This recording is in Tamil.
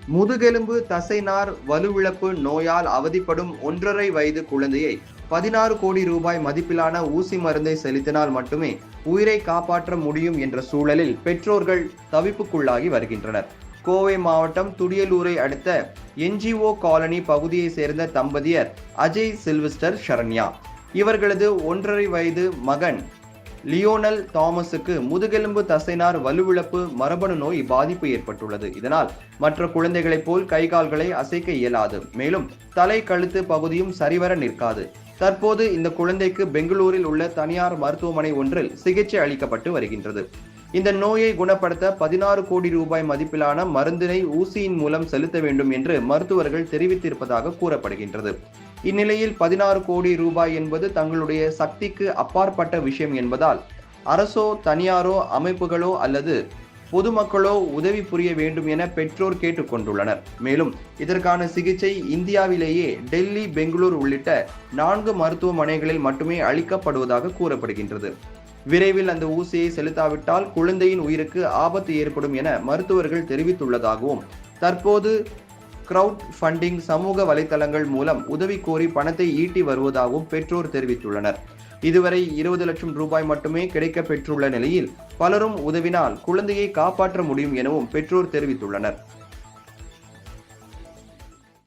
முதுகெலும்பு தசைநார் வலுவிழப்பு நோயால் அவதிப்படும் 1.5 வயது குழந்தையை 16 கோடி ரூபாய் மதிப்பிலான ஊசி மருந்தை செலுத்தினால் மட்டுமே உயிரை காப்பாற்ற முடியும் என்ற சூழலில் பெற்றோர்கள் தவிப்புக்குள்ளாகி வருகின்றனர். கோவை மாவட்டம் துடியலூரை அடுத்த NGO காலனி பகுதியை சேர்ந்த தம்பதியர் அஜய் சில்வஸ்டர் சரண்யா. இவர்களது 1.5 வயது மகன் லியோனல் தாமஸுக்கு முதுகெலும்பு தசைநார் வலுவிழப்பு மரபணு நோய் பாதிப்பு ஏற்பட்டுள்ளது. இதனால் மற்ற குழந்தைகளைப் போல் கைகால்களை அசைக்க இயலாது. மேலும் தலை கழுத்து பகுதியும் சரிவர நிற்காது. தற்போது இந்த குழந்தைக்கு பெங்களூரில் உள்ள தனியார் மருத்துவமனை ஒன்றில் சிகிச்சை அளிக்கப்பட்டு வருகின்றது. இந்த நோயை குணப்படுத்த 16 கோடி ரூபாய் மதிப்பிலான மருந்தினை ஊசியின் மூலம் செலுத்த வேண்டும் என்று மருத்துவர்கள் தெரிவித்திருப்பதாக கூறப்படுகின்றது. இந்நிலையில் 16 கோடி ரூபாய் என்பது தங்களுடைய சக்திக்கு அப்பாற்பட்ட விஷயம் என்பதால் அரசோ தனியாரோ அமைப்புகளோ அல்லது பொதுமக்களோ உதவி புரிய வேண்டும் என பெற்றோர் கேட்டுக்கொண்டுள்ளனர். மேலும் இதற்கான சிகிச்சை இந்தியாவிலேயே டெல்லி, பெங்களூர் உள்ளிட்ட 4 மருத்துவமனைகளில் மட்டுமே அளிக்கப்படுவதாக கூறப்படுகின்றது. விரைவில் அந்த ஊசியை செலுத்தாவிட்டால் குழந்தையின் உயிருக்கு ஆபத்து ஏற்படும் என மருத்துவர்கள் தெரிவித்துள்ளதாகவும், தற்போது கிரவுட் ஃபண்டிங் சமூக வலைதளங்கள் மூலம் உதவி கோரி பணத்தை ஈட்டி வருவதாகவும் பெற்றோர் தெரிவித்துள்ளனர். இதுவரை 20 லட்சம் ரூபாய் மட்டுமே கிடைக்க பெற்றுள்ள நிலையில் பலரும் உதவினால் குழந்தையை காப்பாற்ற முடியும் எனவும் பெற்றோர் தெரிவித்துள்ளனர்.